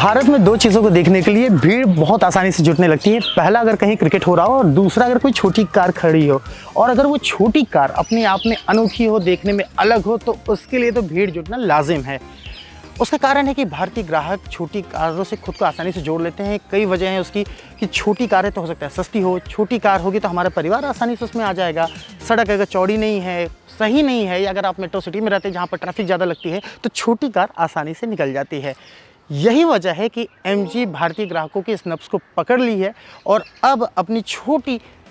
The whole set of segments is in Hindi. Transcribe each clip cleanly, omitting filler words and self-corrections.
भारत में दो चीज़ों को देखने के लिए भीड़ बहुत आसानी से जुटने लगती है। पहला, अगर कहीं क्रिकेट हो रहा हो, और दूसरा, अगर कोई छोटी कार खड़ी हो। और अगर वो छोटी कार अपने आप में अनोखी हो, देखने में अलग हो, तो उसके लिए तो भीड़ जुटना लाजिम है। उसका कारण है कि भारतीय ग्राहक छोटी कारों से खुद को आसानी से जोड़ लेते हैं। कई वजह हैं उसकी कि छोटी कार है तो हो सकता है सस्ती हो, छोटी कार होगी तो हमारा परिवार आसानी से उसमें आ जाएगा। सड़क अगर चौड़ी नहीं है, सही नहीं है, या अगर आप मेट्रो सिटी में रहते हैं जहाँ पर ट्रैफिक ज़्यादा लगती है, तो छोटी कार आसानी से निकल जाती है। यही वजह है कि MG भारतीय ग्राहकों की इस नब्ज़ को पकड़ ली है और अब अपनी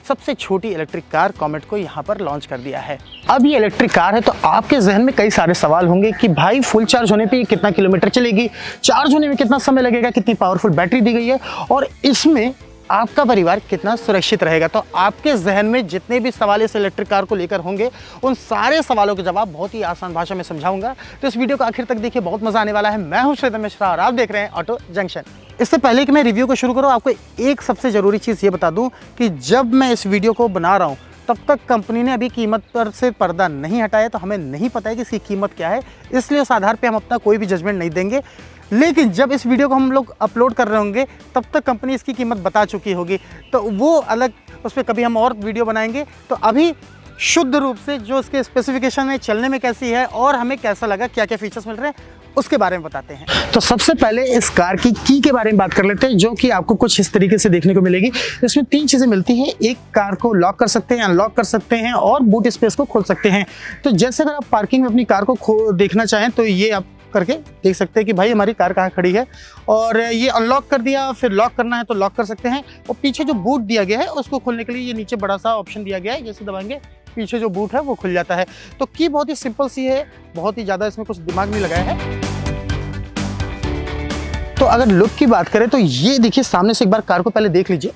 सबसे छोटी इलेक्ट्रिक कार कॉमेट को यहाँ पर लॉन्च कर दिया है। अब ये इलेक्ट्रिक कार है तो आपके जहन में कई सारे सवाल होंगे कि भाई फुल चार्ज होने पे ये कितना किलोमीटर चलेगी, चार्ज होने में कितना समय लगेगा, कितनी पावरफुल बैटरी दी गई है और इसमें आपका परिवार कितना सुरक्षित रहेगा। तो आपके जहन में जितने भी सवाल इस इलेक्ट्रिक कार को लेकर होंगे, उन सारे सवालों के जवाब बहुत ही आसान भाषा में समझाऊंगा। तो इस वीडियो को आखिर तक देखिए, बहुत मजा आने वाला है। मैं हूं श्रीधर मिश्रा और आप देख रहे हैं ऑटो जंक्शन। इससे पहले कि मैं रिव्यू को शुरू करूं, आपको एक सबसे ज़रूरी चीज़ ये बता दूं कि जब मैं इस वीडियो को बना रहा हूं तब तक कंपनी ने अभी कीमत पर से पर्दा नहीं हटाया, तो हमें नहीं पता है कि इसकी कीमत क्या है, इसलिए उस आधार पर हम अपना कोई भी जजमेंट नहीं देंगे। लेकिन जब इस वीडियो को हम लोग अपलोड कर रहे होंगे तब तक कंपनी इसकी कीमत बता चुकी होगी, तो वो अलग उस पर कभी हम और वीडियो बनाएंगे। तो अभी शुद्ध रूप से जो इसके स्पेसिफिकेशन है, चलने में कैसी है और हमें कैसा लगा, क्या क्या फीचर्स मिल रहे हैं, उसके बारे में बताते हैं। तो सबसे पहले इस कार की की के बारे में बात कर लेते हैं, जो कि आपको कुछ इस तरीके से देखने को मिलेगी। इसमें 3 चीज़ें मिलती हैं। एक, कार को लॉक कर सकते हैं, अनलॉक कर सकते हैं और बूट स्पेस को खोल सकते हैं। तो जैसे अगर आप पार्किंग में अपनी कार को देखना चाहें तो ये आप करके देख सकते हैं कि भाई हमारी कार कहाँ खड़ी है, और ये अनलॉक कर दिया, फिर लॉक करना है तो लॉक कर सकते हैं। और पीछे जो बूट दिया गया है उसको खोलने के लिए ये नीचे बड़ा सा ऑप्शन दिया गया है, जैसे दबाएंगे पीछे जो बूट है वो खुल जाता है। तो की बहुत ही सिंपल सी है, बहुत ही ज़्यादा इसमें कुछ दिमाग नहीं लगाया है। तो अगर लुक की बात करें तो ये देखिए, सामने से एक बार कार को पहले देख लीजिए।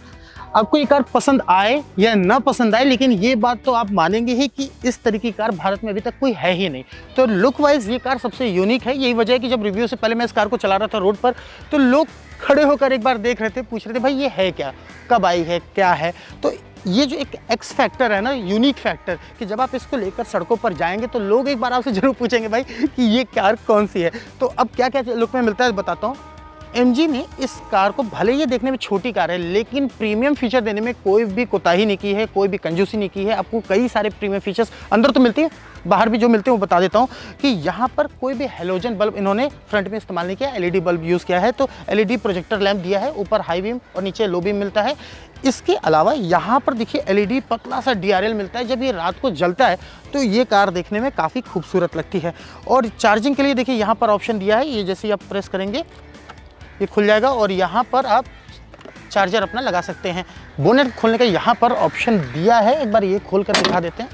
आपको ये कार पसंद आए या ना पसंद आए, लेकिन ये बात तो आप मानेंगे ही कि इस तरीके की कार भारत में अभी तक कोई है ही नहीं। तो लुक वाइज ये कार सबसे यूनिक है। यही वजह है कि जब रिव्यू से पहले मैं इस कार को चला रहा था रोड पर, तो लोग खड़े होकर एक बार देख रहे थे, पूछ रहे थे भाई ये है क्या, कब आई है, क्या है। तो ये जो एक एक्स फैक्टर है ना, यूनिक फैक्टर, कि जब आप इसको लेकर सड़कों पर जाएंगे तो लोग एक बार आपसे जरूर पूछेंगे भाई कि ये कार कौन सी है। तो अब क्या क्या लुक में मिलता है बताता हूँ। MG ने इस कार को, भले ये देखने में छोटी कार है, लेकिन प्रीमियम फीचर देने में कोई भी कोताही नहीं की है, कोई भी कंजूसी नहीं की है। आपको कई सारे प्रीमियम फीचर्स अंदर तो मिलती है, बाहर भी जो मिलते हैं वो बता देता हूँ कि यहाँ पर कोई भी हेलोजन बल्ब इन्होंने फ्रंट में इस्तेमाल नहीं किया, LED बल्ब यूज़ किया है। तो LED प्रोजेक्टर लैंप दिया है, ऊपर हाई बीम और नीचे लो बीम मिलता है। इसके अलावा यहाँ पर देखिए LED पतला सा DRL मिलता है। जब ये रात को जलता है तो ये कार देखने में काफ़ी खूबसूरत लगती है। और चार्जिंग के लिए देखिए यहाँ पर ऑप्शन दिया है, ये जैसे आप प्रेस करेंगे ये खुल जाएगा और यहाँ पर आप चार्जर अपना लगा सकते हैं। बोनेट खोलने का यहाँ पर ऑप्शन दिया है, एक बार ये खोल कर दिखा देते हैं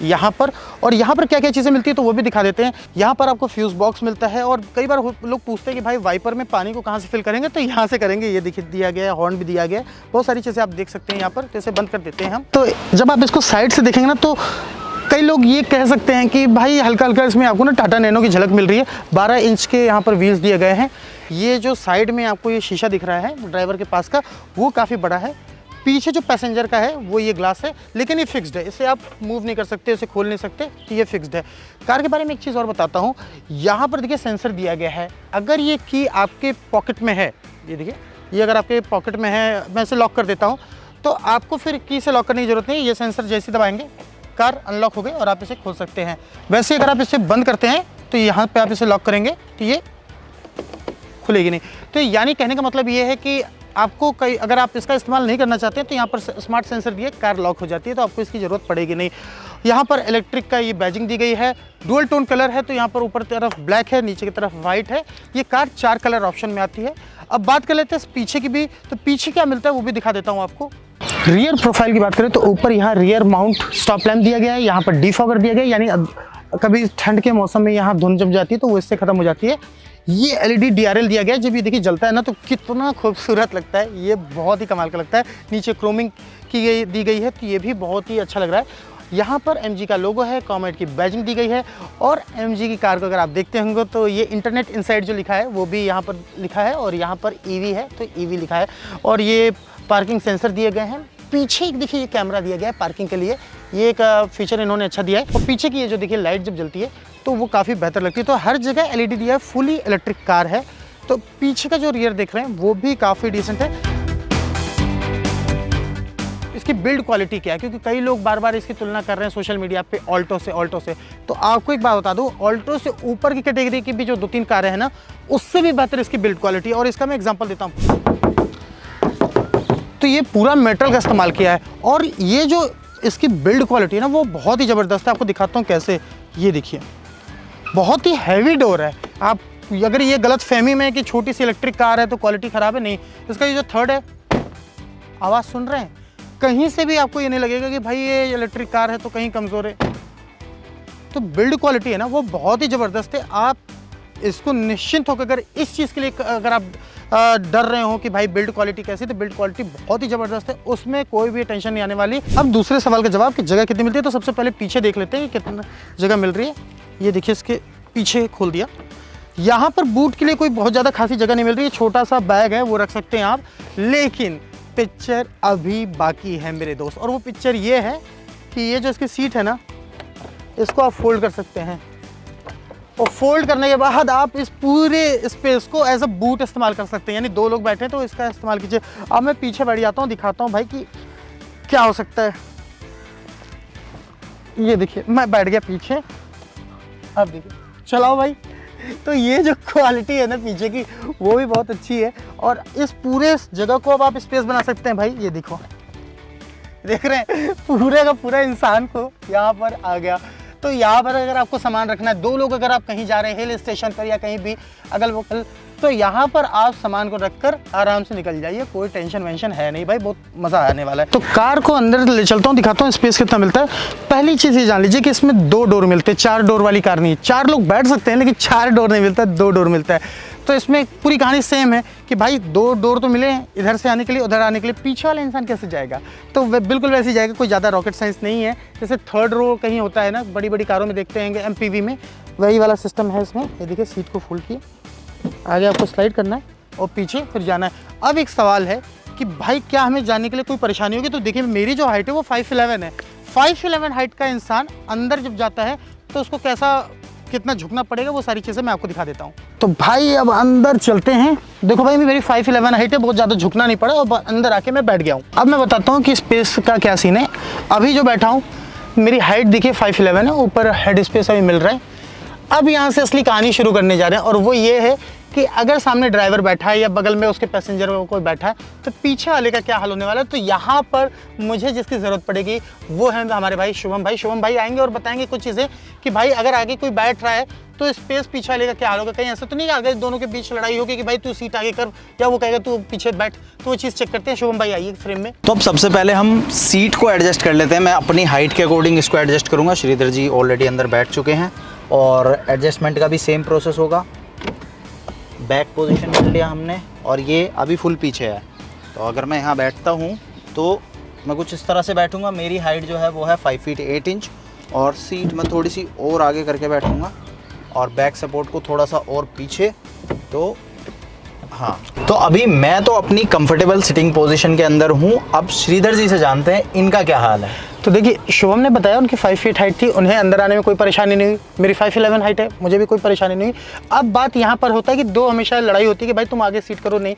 यहाँ पर। और यहाँ पर क्या क्या चीज़ें मिलती है तो वो भी दिखा देते हैं। यहाँ पर आपको फ्यूज़ बॉक्स मिलता है, और कई बार लोग पूछते हैं कि भाई वाइपर में पानी को कहाँ से फिल करेंगे, तो यहाँ से करेंगे। ये देखिए दिया गया है, हॉर्न भी दिया गया है, बहुत सारी चीज़ें आप देख सकते हैं यहाँ पर। तो इसे बंद कर देते हैं हम। तो जब आप इसको साइड से देखेंगे ना, तो कई लोग ये कह सकते हैं कि भाई हल्का हल्का इसमें आपको ना टाटा नैनो की झलक मिल रही है। 12 इंच के यहाँ पर व्हील्स दिए गए हैं। ये जो साइड में आपको ये शीशा दिख रहा है ड्राइवर के पास का, वो काफ़ी बड़ा है। पीछे जो पैसेंजर का है वो ये ग्लास है, लेकिन ये फिक्स्ड है, इसे आप मूव नहीं कर सकते, इसे खोल नहीं सकते, तो ये फिक्स्ड है। कार के बारे में एक चीज़ और बताता हूँ। यहाँ पर देखिए सेंसर दिया गया है। अगर ये की आपके पॉकेट में है, ये देखिए, ये अगर आपके पॉकेट में है, मैं इसे लॉक कर देता हूँ, तो आपको फिर की से लॉक करने की जरूरत नहीं। ये सेंसर जैसे दबाएंगे कार अनलॉक हो गई और आप इसे खोल सकते हैं। वैसे अगर आप इसे बंद करते हैं तो यहाँ पे आप इसे लॉक करेंगे तो ये खुलेगी नहीं। तो यानी कहने का मतलब ये है कि आपको अगर आप इसका इस्तेमाल नहीं करना चाहते हैं तो यहाँ पर स्मार्ट सेंसर दिए, कार लॉक हो जाती है, तो आपको इसकी ज़रूरत पड़ेगी नहीं। यहाँ पर इलेक्ट्रिक का ये बैजिंग दी गई है, डुअल टोन कलर है, तो यहाँ पर ऊपर तरफ ब्लैक है, नीचे की तरफ वाइट है। ये कार 4 कलर ऑप्शन में आती है। अब बात कर लेते हैं पीछे की भी, तो पीछे क्या मिलता है वो भी दिखा देता हूँ आपको। रियर प्रोफाइल की बात करें तो ऊपर यहाँ रियर माउंट स्टॉप लैम्प दिया गया है, यहाँ पर डिफॉगर दिया गया है, यानी कभी ठंड के मौसम में यहाँ धुंध जम जाती है तो वो इससे ख़त्म हो जाती है। ये LED DRL दिया गया है, जब ये देखिए जलता है ना तो कितना खूबसूरत लगता है, ये बहुत ही कमाल का लगता है। नीचे क्रोमिंग दी गई है, तो ये भी बहुत ही अच्छा लग रहा है। यहाँ पर MG का लोगो है, कॉमेट की बैजिंग दी गई है, और MG की कार को अगर आप देखते होंगे तो ये इंटरनेट इनसाइड जो लिखा है वो भी यहाँ पर लिखा है, और यहाँ पर EV है तो EV लिखा है। और ये पार्किंग सेंसर दिए गए हैं। पीछे एक देखिए ये कैमरा दिया गया है पार्किंग के लिए, ये एक फीचर इन्होंने अच्छा दिया है। और पीछे की ये जो देखिए लाइट जब जलती है तो वो काफ़ी बेहतर लगती है। तो हर जगह LED दिया है, फुली इलेक्ट्रिक कार है। तो पीछे का जो रियर देख रहे हैं वो भी काफ़ी डिसेंट है। इसकी बिल्ड क्वालिटी क्या है, क्योंकि कई लोग बार बार इसकी तुलना कर रहे हैं सोशल मीडिया पे ऑल्टो से। तो आपको एक बात बता दूं, ऑल्टो से ऊपर की कैटेगरी की भी जो 2-3 कारें हैं ना, उससे भी बेहतर इसकी बिल्ड क्वालिटी है। और इसका मैं एग्जांपल देता हूं, तो ये पूरा मेटल का इस्तेमाल किया है और ये जो इसकी बिल्ड क्वालिटी है ना वो बहुत ही ज़बरदस्त है। आपको दिखाता हूँ कैसे, ये देखिए बहुत ही हैवी डोर है। आप अगर ये गलत फहमी में है कि छोटी सी इलेक्ट्रिक कार है तो क्वालिटी ख़राब है, नहीं। इसका ये जो थर्ड है, आवाज़ सुन रहे हैं, कहीं से भी आपको ये नहीं लगेगा कि भाई ये इलेक्ट्रिक कार है तो कहीं कमज़ोर है। तो बिल्ड क्वालिटी है ना वो बहुत ही ज़बरदस्त है। आप इसको निश्चिंत होकर, अगर इस चीज़ के लिए अगर आप डर रहे हो कि भाई बिल्ड क्वालिटी कैसी, तो बिल्ड क्वालिटी बहुत ही ज़बरदस्त है, उसमें कोई भी टेंशन नहीं आने वाली। अब दूसरे सवाल का जवाब कि जगह कितनी मिलती है, तो सबसे पहले पीछे देख लेते हैं कि कितना जगह मिल रही है। ये देखिए इसके पीछे खोल दिया, यहाँ पर बूट के लिए कोई बहुत ज़्यादा खासी जगह नहीं मिल रही है, छोटा सा बैग है वो रख सकते हैं आप। लेकिन पिक्चर अभी बाकी है मेरे दोस्त, और वो पिक्चर ये है कि ये जो इसकी सीट है ना, इसको आप फोल्ड कर सकते हैं और फोल्ड करने के बाद आप इस पूरे स्पेस को एज अ बूट इस्तेमाल कर सकते हैं। यानी 2 लोग बैठे हैं तो इसका इस्तेमाल कीजिए। अब मैं पीछे बैठ जाता हूँ, दिखाता हूँ भाई कि क्या हो सकता है। ये देखिए मैं बैठ गया पीछे, अब देखिए चलाओ भाई। तो ये जो क्वालिटी है ना पीछे की, वो भी बहुत अच्छी है। और इस पूरे जगह को अब आप स्पेस बना सकते हैं भाई। ये देखो, देख रहे हैं पूरे का पूरा इंसान को यहाँ पर आ गया। तो यहाँ पर अगर आपको सामान रखना है, 2 लोग अगर आप कहीं जा रहे हैं हिल स्टेशन पर या कहीं भी अगल बगल, तो यहाँ पर आप सामान को रखकर आराम से निकल जाइए, कोई टेंशन वेंशन है नहीं भाई, बहुत मज़ा आने वाला है। तो कार को अंदर ले चलता हूँ, दिखाता हूँ स्पेस कितना मिलता है। पहली चीज़ ये जान लीजिए कि इसमें 2 डोर मिलते हैं, 4 डोर वाली कार नहीं है। 4 लोग बैठ सकते हैं लेकिन 4 डोर नहीं मिलता, 2 डोर मिलता है। तो इसमें पूरी कहानी सेम है कि भाई 2 डोर तो मिले, इधर से आने के लिए, उधर आने के लिए। पीछे वाला इंसान कैसे जाएगा, तो बिल्कुल वैसे ही जाएगा, कोई ज़्यादा रॉकेट साइंस नहीं है। जैसे 3rd रो कहीं होता है ना, बड़ी बड़ी कारों में देखते हैं MPV में, वही वाला सिस्टम है इसमें। ये देखिए सीट को फोल्ड किए, आगे आपको स्लाइड करना है और पीछे फिर जाना है। अब एक सवाल है कि भाई क्या हमें जाने के लिए कोई परेशानी होगी, तो देखिए मेरी जो हाइट है वो 5'11" है। 5'11" हाइट का इंसान अंदर जब जाता है तो उसको कितना झुकना पड़ेगा, वो सारी चीज़ें मैं आपको दिखा देता हूँ। तो भाई अब अंदर चलते हैं। देखो भाई मेरी 5'11" हाइट है, बहुत ज़्यादा झुकना नहीं पड़ा और अंदर आके मैं बैठ गया हूँ। अब मैं बताता हूँ कि स्पेस का क्या सीन है। अभी जो बैठा हूँ, मेरी हाइट देखिए 5'11" है, ऊपर हेड स्पेस अभी मिल रहा है। अब यहाँ से असली कहानी शुरू करने जा रहे हैं, और वो ये है कि अगर सामने ड्राइवर बैठा है या बगल में उसके पैसेंजर में कोई बैठा है, तो पीछे वाले का क्या हाल होने वाला है। तो यहाँ पर मुझे जिसकी ज़रूरत पड़ेगी वो है हमारे भाई शुभम भाई। शुभम भाई आएंगे और बताएंगे कुछ चीज़ें कि भाई अगर आगे कोई बैठ रहा है तो स्पेस पीछे वाले का क्या हाल होगा। कहीं ऐसा तो नहीं कि आगे दोनों के बीच लड़ाई होगी कि भाई तू सीट आगे कर, या वो कहेगा तू पीछे बैठ। तो वो चीज़ चेक करते हैं। शुभम भाई आइए फ्रेम में। तो अब सबसे पहले हम सीट को एडजस्ट कर लेते हैं। मैं अपनी हाइट के अकॉर्डिंग इसको एडजस्ट करूँगा। श्रीधर जी ऑलरेडी अंदर बैठ चुके हैं और एडजस्टमेंट का भी सेम प्रोसेस होगा। बैक पोजीशन कर लिया हमने और ये अभी फुल पीछे है। तो अगर मैं यहाँ बैठता हूँ तो मैं कुछ इस तरह से बैठूँगा। मेरी हाइट जो है वो है 5 फीट 8 इंच और सीट मैं थोड़ी सी और आगे करके बैठूँगा और बैक सपोर्ट को थोड़ा सा और पीछे। तो हाँ, तो अभी मैं तो अपनी कंफर्टेबल सिटिंग पोजीशन के अंदर हूँ। अब श्रीधर जी से जानते हैं इनका क्या हाल है। तो देखिए शुभम ने बताया उनकी 5 फीट हाइट थी, उन्हें अंदर आने में कोई परेशानी नहीं हुई। मेरी 5'11" हाइट है, मुझे भी कोई परेशानी नहीं हुई। अब बात यहाँ पर होता है कि 2 हमेशा लड़ाई होती है कि भाई तुम आगे सीट करो, नहीं।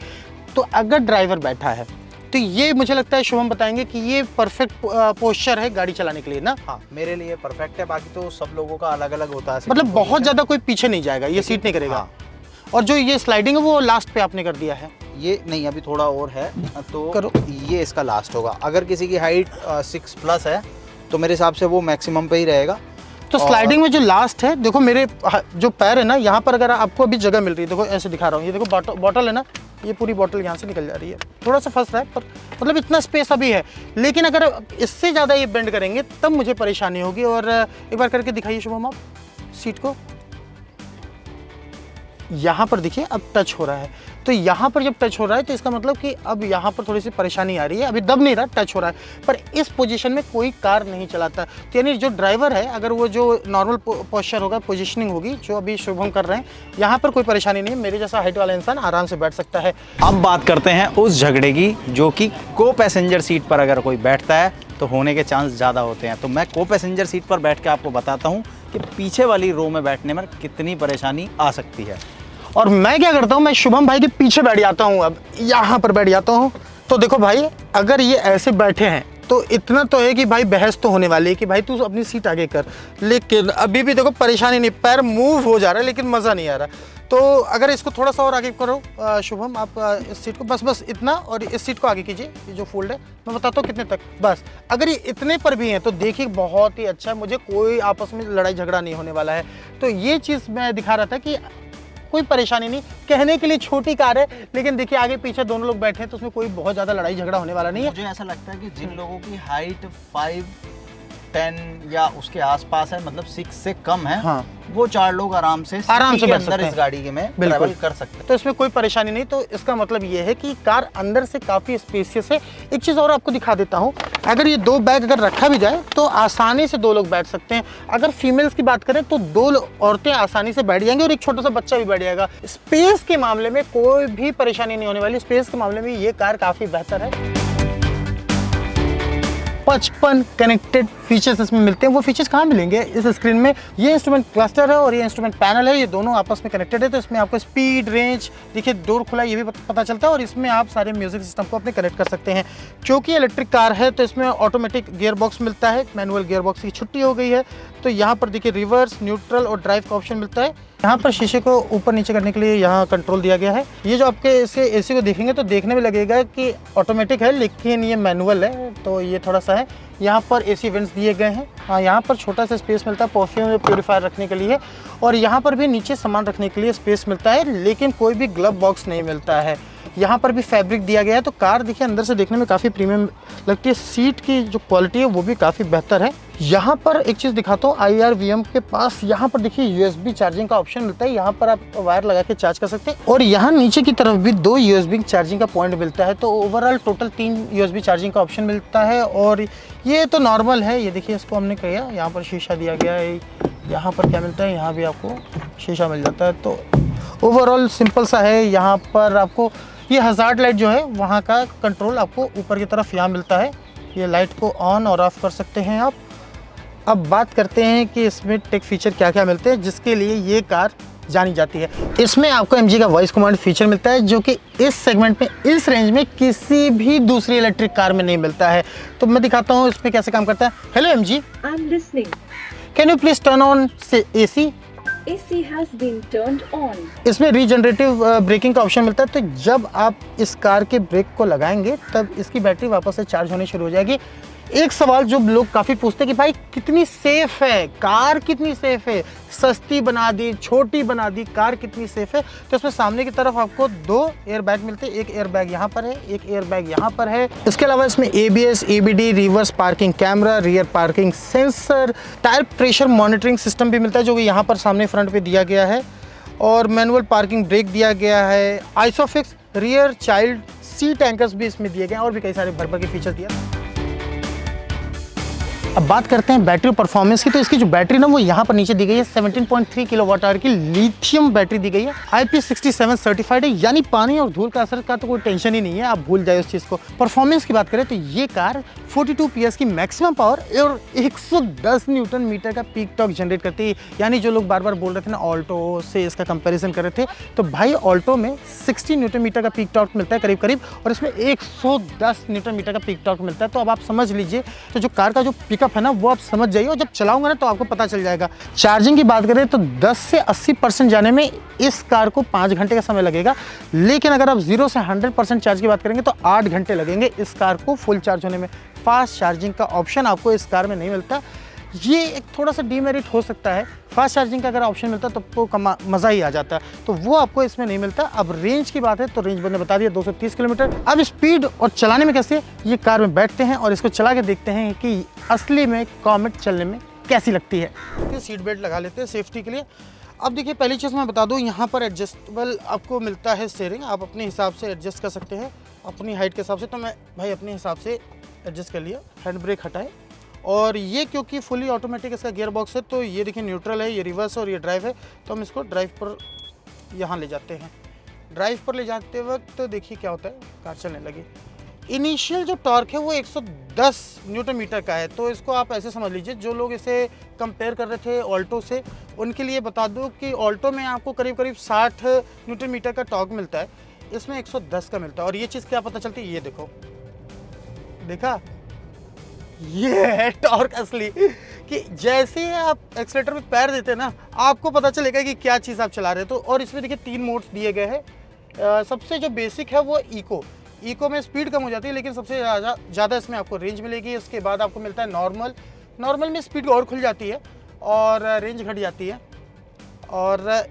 तो अगर ड्राइवर बैठा है तो ये मुझे लगता है शुभम बताएंगे कि ये परफेक्ट पोस्चर है गाड़ी चलाने के लिए ना। हाँ, मेरे लिए परफेक्ट है, बाकी तो सब लोगों का अलग अलग होता है। मतलब बहुत ज़्यादा कोई पीछे नहीं जाएगा, ये सीट नहीं करेगा। हाँ। और जो ये स्लाइडिंग है वो लास्ट पे आपने कर दिया है। ये नहीं, अभी थोड़ा और है तो करो। ये इसका लास्ट होगा। अगर किसी की हाइट 6+ है तो मेरे हिसाब से वो मैक्सिमम पे ही रहेगा। तो स्लाइडिंग में जो लास्ट है, देखो मेरे जो पैर है ना, यहाँ पर अगर आपको अभी जगह मिल रही है, देखो ऐसे दिखा रहा हूँ, ये देखो बॉटल है ना, ये पूरी बॉटल यहाँ से निकल जा रही है। थोड़ा सा फंस रहा है पर मतलब इतना स्पेस अभी है। लेकिन अगर इससे ज़्यादा ये बेंड करेंगे तब मुझे परेशानी होगी। और एक बार करके दिखाइए शुभम आप सीट को। यहाँ पर देखिए अब टच हो रहा है। तो यहाँ पर जब टच हो रहा है तो इसका मतलब कि अब यहाँ पर थोड़ी सी परेशानी आ रही है। अभी दब नहीं रहा, टच हो रहा है। पर इस पोजीशन में कोई कार नहीं चलाता। तो यानी जो ड्राइवर है, अगर वो जो नॉर्मल पोस्चर होगा, पोजीशनिंग होगी जो अभी शुभम कर रहे हैं, यहाँ पर कोई परेशानी नहीं है। मेरे जैसा हाइट वाला इंसान आराम से बैठ सकता है। अब बात करते हैं उस झगड़े की जो कि को पैसेंजर सीट पर अगर कोई बैठता है तो होने के चांस ज़्यादा होते हैं। तो मैं को पैसेंजर सीट पर बैठ के आपको बताता हूँ कि पीछे वाली रो में बैठने में कितनी परेशानी आ सकती है। और मैं क्या करता हूँ, मैं शुभम भाई के पीछे बैठ जाता हूँ, अब यहाँ पर बैठ जाता हूँ। तो देखो भाई, अगर ये ऐसे बैठे हैं तो इतना तो है कि भाई बहस तो होने वाली है कि भाई तू अपनी सीट आगे कर, लेकिन अभी भी देखो परेशानी नहीं, पैर मूव हो जा रहा है लेकिन मज़ा नहीं आ रहा। तो अगर इसको थोड़ा सा और आगे करो शुभम, आप इस सीट को बस इतना, और इस सीट को आगे कीजिए, ये जो फोल्ड है मैं बताता हूँ कितने तक, बस अगर ये इतने पर भी हैं तो देखिए बहुत ही अच्छा है, मुझे कोई आपस में लड़ाई झगड़ा नहीं होने वाला है। तो ये चीज़ मैं दिखा रहा था कि कोई परेशानी नहीं, कहने के लिए छोटी कार है, लेकिन देखिए आगे पीछे दोनों लोग बैठे हैं तो उसमें कोई बहुत ज़्यादा लड़ाई झगड़ा होने वाला नहीं है। मुझे ऐसा लगता है कि जिन लोगों की हाइट 5, 10 या उसके आसपास है, मतलब 6 से कम है, हाँ, वो 4 लोग आराम से बैठ अंदर सकते इस हैं, गाड़ी के में बिल्कुल ट्रैवल कर सकते हैं। तो इसमें कोई परेशानी नहीं। तो इसका मतलब ये है कि कार अंदर से काफ़ी स्पेसियस है। एक चीज़ और आपको दिखा देता हूँ, अगर ये 2 बैग अगर रखा भी जाए तो आसानी से 2 लोग बैठ सकते हैं। अगर फीमेल्स की बात करें तो 2 औरतें आसानी से बैठ जाएंगी और एक छोटा सा बच्चा भी बैठ जाएगा। स्पेस के मामले में कोई भी परेशानी नहीं होने वाली, स्पेस के मामले में ये कार काफ़ी बेहतर है। 55 कनेक्टेड फीचर्स इसमें मिलते हैं। वो फीचर्स कहाँ मिलेंगे इस स्क्रीन में? ये इंस्ट्रूमेंट क्लस्टर है और ये इंस्ट्रूमेंट पैनल है, ये दोनों आपस में कनेक्टेड है। तो इसमें आपको स्पीड, रेंज, देखिए डोर खुला ये भी पता चलता है, और इसमें आप सारे म्यूजिक सिस्टम को अपने कनेक्ट कर सकते हैं। क्योंकि इलेक्ट्रिक कार है तो इसमें ऑटोमेटिक गियर बॉक्स मिलता है, मैनुअल गियर बॉक्स की छुट्टी हो गई है। तो यहाँ पर देखिए रिवर्स, न्यूट्रल और ड्राइव का ऑप्शन मिलता है। यहाँ पर शीशे को ऊपर नीचे करने के लिए यहाँ कंट्रोल दिया गया है। ये जो आपके इसे एसी को देखेंगे तो देखने में लगेगा कि ऑटोमेटिक है, लेकिन ये मैनुअल है, तो ये थोड़ा सा है। यहाँ पर एसी वेंट्स दिए गए हैं। हाँ, यहाँ पर छोटा सा स्पेस मिलता है परफ्यूम प्यूरीफायर रखने के लिए, और यहाँ पर भी नीचे सामान रखने के लिए स्पेस मिलता है, लेकिन कोई भी ग्लव बॉक्स नहीं मिलता है। यहाँ पर भी फैब्रिक दिया गया है। तो कार देखिए अंदर से देखने में काफ़ी प्रीमियम लगती है। सीट की जो क्वालिटी है वो भी काफ़ी बेहतर है। यहाँ पर एक चीज़ दिखाता हूँ, IRVM के पास यहाँ पर देखिए USB चार्जिंग का ऑप्शन मिलता है। यहाँ पर आप वायर लगा के चार्ज कर सकते हैं, और यहाँ नीचे की तरफ भी 2 USB चार्जिंग का पॉइंट मिलता है। तो ओवरऑल टोटल 3 USB चार्जिंग का ऑप्शन मिलता है। और ये तो नॉर्मल है, ये देखिए इसको हमने किया, यहाँ पर शीशा दिया गया है। यहाँ पर क्या मिलता है, यहाँ भी आपको शीशा मिल जाता है। तो ओवरऑल सिंपल सा है। यहाँ पर आपको ये हज़ार्ड लाइट जो है वहाँ का कंट्रोल आपको ऊपर की तरफ यहाँ मिलता है। ये लाइट को ऑन और ऑफ कर सकते हैं आप। अब बात करते हैं कि इसमें टेक फीचर क्या क्या मिलते हैं जिसके लिए ये कार जानी जाती है। इसमें आपको MG का वॉइस कमांड फीचर मिलता है, जो कि इस सेगमेंट में, इस रेंज में किसी भी दूसरी इलेक्ट्रिक कार में नहीं मिलता है। तो मैं दिखाता हूँ इसमें कैसे काम करता है। Hello MG, I'm listening. Can you please turn on AC? AC has been turned on. इसमें रीजनरेटिव ब्रेकिंग का ऑप्शन मिलता है। तो जब आप इस कार के ब्रेक को लगाएंगे तब इसकी बैटरी वापस से चार्ज होनी शुरू हो जाएगी। एक सवाल जो लोग काफ़ी पूछते हैं कि भाई कितनी सेफ है कार, कितनी सेफ है, सस्ती बना दी, छोटी बना दी, कार कितनी सेफ है? तो इसमें सामने की तरफ आपको 2 एयर बैग मिलते हैं। एक एयर बैग यहाँ पर है, एक एयर बैग यहाँ पर है। इसके अलावा इसमें ABS, EBD, reverse parking camera, rear parking sensor, tyre pressure monitoring system भी मिलता है, जो कि यहाँ पर सामने फ्रंट पे दिया गया है। और मैनुअल पार्किंग ब्रेक दिया गया है। Isofix rear child seat anchors भी इसमें दिए गए हैं, और भी कई सारे भर के फीचर दिया। अब बात करते हैं बैटरी परफॉर्मेंस की। तो इसकी जो बैटरी ना वो यहाँ पर नीचे दी गई है, 17.3 किलोवाट आवर की लिथियम बैटरी दी गई है। IP67 सर्टिफाइड है, यानी पानी और धूल का असर का तो कोई टेंशन ही नहीं है, आप भूल जाए उस चीज़ को। परफॉर्मेंस की बात करें तो ये कार 42 PS की मैक्सिमम पावर और 110 न्यूटन मीटर का पीक टॉर्क जनरेट करती है। यानी जो लोग बार बार बोल रहे थे ना ऑल्टो से इसका कंपेरिजन कर रहे थे, तो भाई ऑल्टो में 60 न्यूटन मीटर का पीक टॉर्क मिलता है करीब करीब, और इसमें 110 न्यूटन मीटर का पीक टॉर्क मिलता है। तो अब आप समझ लीजिए, तो जो कार का जो पिकअप है ना वो आप समझ जाइए, और जब चलाऊंगा ना तो आपको पता चल जाएगा। चार्जिंग की बात करें तो 10 से 80% जाने में इस कार को 5 घंटे का समय लगेगा, लेकिन अगर आप 0 से 100% चार्ज की बात करेंगे तो 8 घंटे लगेंगे इस कार को फुल चार्ज होने में। फास्ट चार्जिंग का ऑप्शन आपको इस कार में नहीं मिलता, ये एक थोड़ा सा डीमेरिट हो सकता है। फास्ट चार्जिंग का अगर ऑप्शन मिलता तो आपको मज़ा ही आ जाता, तो वो आपको इसमें नहीं मिलता। अब रेंज की बात है तो रेंज मैंने बता दिया 230 किलोमीटर। अब स्पीड और चलाने में कैसे, ये कार में बैठते हैं और इसको चला के देखते हैं कि असली में कॉमेट चलने में कैसी लगती है। सीट बेल्ट लगा लेते हैं सेफ्टी के लिए। अब देखिए पहली चीज़ मैं बता दूं, यहाँ पर एडजस्टेबल आपको मिलता है स्टीयरिंग, आप अपने हिसाब से एडजस्ट कर सकते हैं अपनी हाइट के हिसाब से। तो मैं भाई अपने हिसाब से एडजस्ट कर लिया। हैंड ब्रेक हटाए, और ये क्योंकि फुली ऑटोमेटिक इसका गियर बॉक्स है, तो ये देखिए न्यूट्रल है, ये रिवर्स और ये ड्राइव है। तो हम इसको ड्राइव पर यहाँ ले जाते हैं। ड्राइव पर ले जाते वक्त तो देखिए क्या होता है, कार चलने लगी। इनिशियल जो टॉर्क है वो 110 न्यूटन मीटर का है। तो इसको आप ऐसे समझ लीजिए, जो लोग इसे कंपेयर कर रहे थे ऑल्टो से, उनके लिए बता दूं कि ऑल्टो में आपको करीब करीब 60 न्यूटन मीटर का टॉर्क मिलता है, इसमें 110 का मिलता है। और ये चीज़ क्या पता चलती है, ये देखो, देखा, ये है टॉर्क असली, कि जैसे ही आप एक्सीलेटर पे पैर देते हैं ना, आपको पता चलेगा कि क्या चीज़ आप चला रहे हो। तो और इसमें देखिए 3 मोड्स दिए गए हैं। सबसे जो बेसिक है वो इको में स्पीड कम हो जाती है, लेकिन सबसे ज़्यादा इसमें आपको रेंज मिलेगी। उसके बाद आपको मिलता है नॉर्मल में स्पीड और खुल जाती है और रेंज घट जाती है। और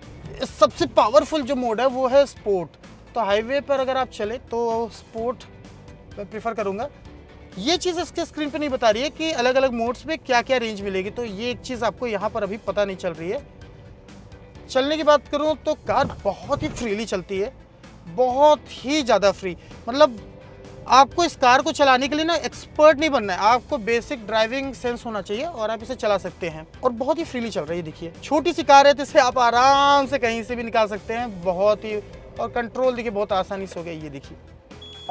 सबसे पावरफुल जो मोड है वो है स्पोर्ट। तो हाईवे पर अगर आप चले तो स्पोर्ट मैं प्रीफर करूँगा। ये चीज़ इसके स्क्रीन पे नहीं बता रही है कि अलग अलग मोड्स में क्या क्या रेंज मिलेगी, तो ये एक चीज़ आपको यहाँ पर अभी पता नहीं चल रही है। चलने की बात करूँ तो कार बहुत ही फ्रीली चलती है, बहुत ही ज़्यादा फ्री। मतलब आपको इस कार को चलाने के लिए ना एक्सपर्ट नहीं बनना है, आपको बेसिक ड्राइविंग सेंस होना चाहिए और आप इसे चला सकते हैं। और बहुत ही फ्रीली चल रही है। देखिए छोटी सी कार है तो इसे आप आराम से कहीं से भी निकाल सकते हैं, बहुत ही। और कंट्रोल देखिए बहुत आसानी से हो गया, ये देखिए।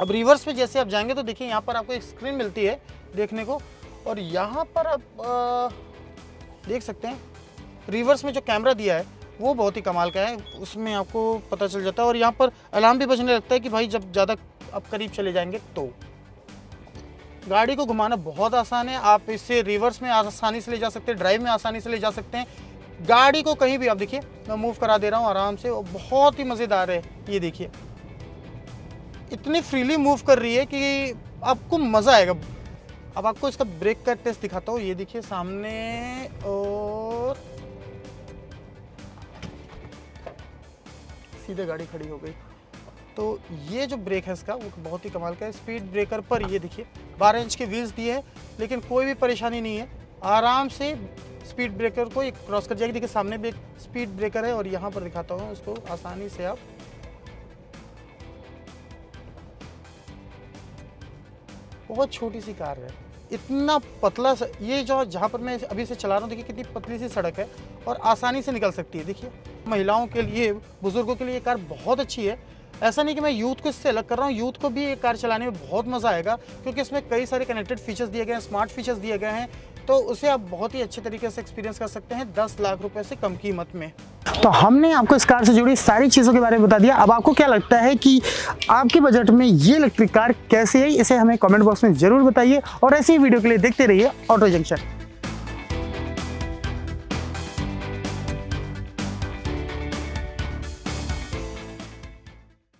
अब रिवर्स में जैसे आप जाएंगे तो देखिए यहाँ पर आपको एक स्क्रीन मिलती है देखने को, और यहाँ पर आप देख सकते हैं रिवर्स में जो कैमरा दिया है वो बहुत ही कमाल का है, उसमें आपको पता चल जाता है। और यहाँ पर अलार्म भी बजने लगता है कि भाई जब ज़्यादा आप करीब चले जाएंगे तो। गाड़ी को घुमाना बहुत आसान है, आप इसे रिवर्स में आसानी से ले जा सकते हैं, ड्राइव में आसानी से ले जा सकते हैं। गाड़ी को कहीं भी आप देखिए, मैं मूव करा दे रहा हूँ आराम से, बहुत ही मज़ेदार है। ये देखिए इतनी फ्रीली मूव कर रही है कि आपको मज़ा आएगा। अब आपको इसका ब्रेक का टेस्ट दिखाता हूँ। ये देखिए सामने, और सीधे गाड़ी खड़ी हो गई। तो ये जो ब्रेक है इसका वो बहुत ही कमाल का है। स्पीड ब्रेकर पर ये देखिए 12 इंच के व्हील्स दिए हैं, लेकिन कोई भी परेशानी नहीं है, आराम से स्पीड ब्रेकर को क्रॉस कर जाएगी। देखिए सामने भी एक स्पीड ब्रेकर है, और यहाँ पर दिखाता हूँ उसको, आसानी से आप बहुत छोटी सी कार है, इतना पतला ये जो जहाँ पर मैं अभी से चला रहा हूँ, देखिए कितनी पतली सी सड़क है और आसानी से निकल सकती है। देखिए महिलाओं के लिए, बुजुर्गों के लिए ये कार बहुत अच्छी है। ऐसा नहीं कि मैं यूथ को इससे अलग कर रहा हूँ, यूथ को भी ये कार चलाने में बहुत मज़ा आएगा, क्योंकि इसमें कई सारे कनेक्टेड फीचर्स दिए गए हैं, स्मार्ट फीचर्स दिए गए हैं, तो उसे आप बहुत ही अच्छे तरीके से एक्सपीरियंस कर सकते हैं 10 लाख रुपए से कम कीमत में। तो हमने आपको इस कार से जुड़ी सारी चीज़ों के बारे में बता दिया। अब आपको क्या लगता है कि आपके बजट में ये इलेक्ट्रिक कार कैसी है, इसे हमें कमेंट बॉक्स में ज़रूर बताइए, और ऐसी वीडियो के लिए देखते रहिए ऑटो जंक्शन।